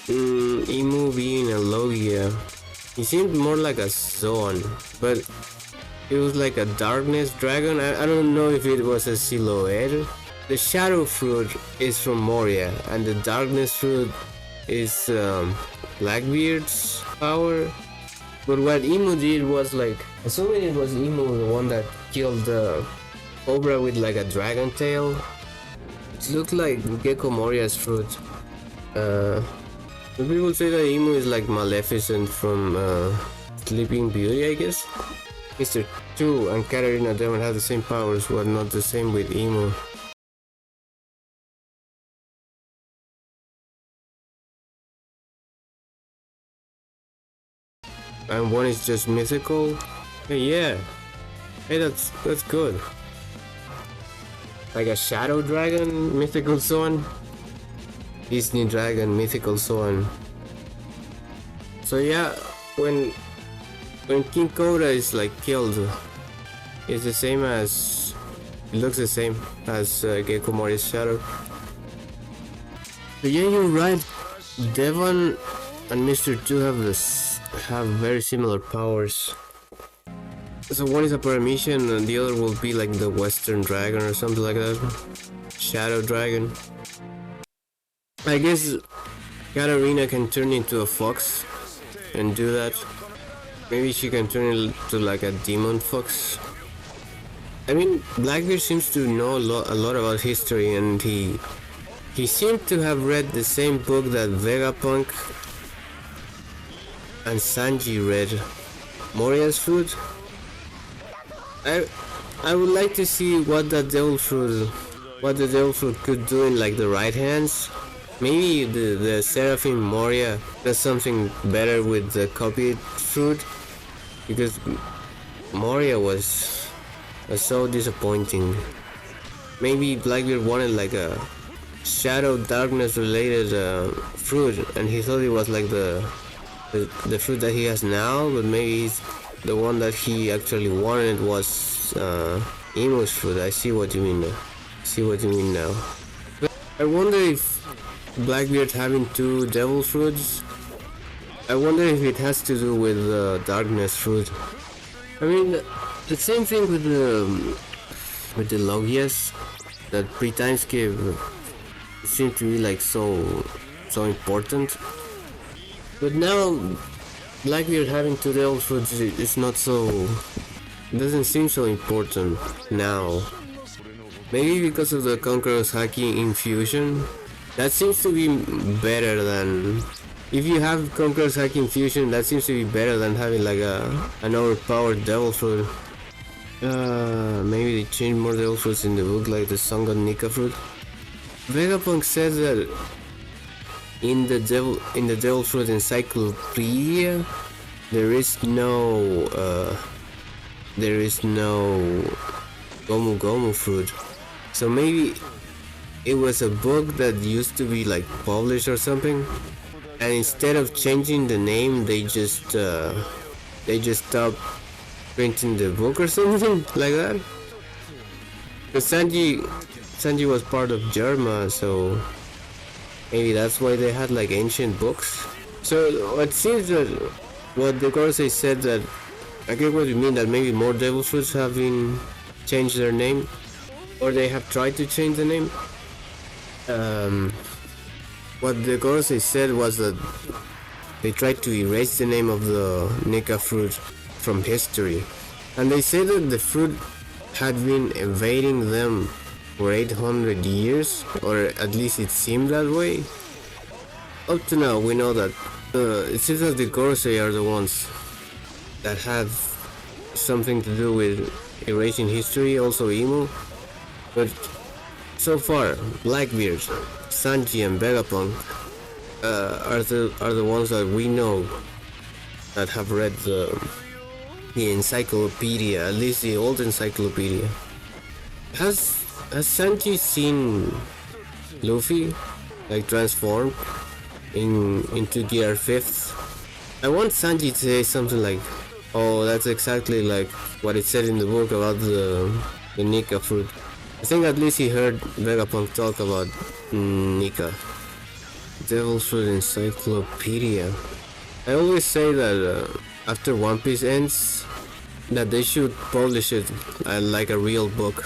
Imu being a Logia. He seemed more like a Zoan, but it was like a darkness dragon. I don't know if it was a silhouette. The shadow fruit is from Moria, and the darkness fruit is Blackbeard's power. But what Imu did was like, assuming it was Imu the one that killed the Cobra with like a dragon tail, it looked like Gecko Moria's fruit. Some people say that Imu is like Maleficent from Sleeping Beauty, I guess. Mr. 2 and Katarina Demon have the same powers, but not the same with Imu. And one is just mythical. Hey, yeah. Hey, that's good. Like a shadow dragon, mythical swan. Disney dragon, mythical swan. So yeah, when King Cobra is like killed, it's the same as, it looks the same as Gecko Mori's shadow. So yeah, you're right. Devon and Mr. 2 have very similar powers. So one is a Paramission and the other will be like the Western Dragon or something like that. Shadow Dragon. I guess Katarina can turn into a fox and do that. Maybe she can turn into like a demon fox. I mean, Blackbeard seems to know a lot about history, and he seemed to have read the same book that Vegapunk and Sanji read, Moria's Fruit. I would like to see what the devil fruit could do in like the right hands. Maybe the Seraphim Moria does something better with the copied fruit, because Moria was so disappointing. Maybe Blackbeard wanted like a shadow darkness related fruit, and he thought it was like the fruit that he has now, but maybe the one that he actually wanted was Imu's fruit. I see what you mean now. But I wonder if Blackbeard having two devil fruits, I wonder if it has to do with darkness fruit. I mean, the same thing with the Logias, that pre-timeskip seem to be like so important. But now Blackbeard having two devil fruits is not so, it doesn't seem so important now. Maybe because of the Conqueror's Haki infusion. That seems to be better than, if you have Conqueror's Haki infusion, that seems to be better than having like an overpowered devil fruit. Maybe they change more devil fruits in the book, like the Songon Nika fruit. Vegapunk says that in the devil fruit encyclopedia there is no Gomu Gomu fruit. So maybe it was a book that used to be like published or something, and instead of changing the name, they just stopped printing the book or something like that. Because Sanji was part of Germa, so maybe that's why they had like ancient books. So it seems that what the Gorosei said, that I get what you mean, that maybe more devil fruits have been changed their name, or they have tried to change the name. What the Gorosei said was that they tried to erase the name of the Nika fruit from history, and they said that the fruit had been evading them for 800 years, or at least it seemed that way. Up to now, we know that it seems that the Gorosei are the ones that have something to do with erasing history, also Imu, but so far, Blackbeard, Sanji, and Vegapunk are the ones that we know that have read the Encyclopedia, at least the old Encyclopedia. Has Sanji seen Luffy like transformed into Gear 5th? I want Sanji to say something like, "Oh, that's exactly like what it said in the book about the Nika fruit." I think at least he heard Vegapunk talk about Nika. Devil Fruit Encyclopedia. I always say that after One Piece ends, that they should publish it like a real book.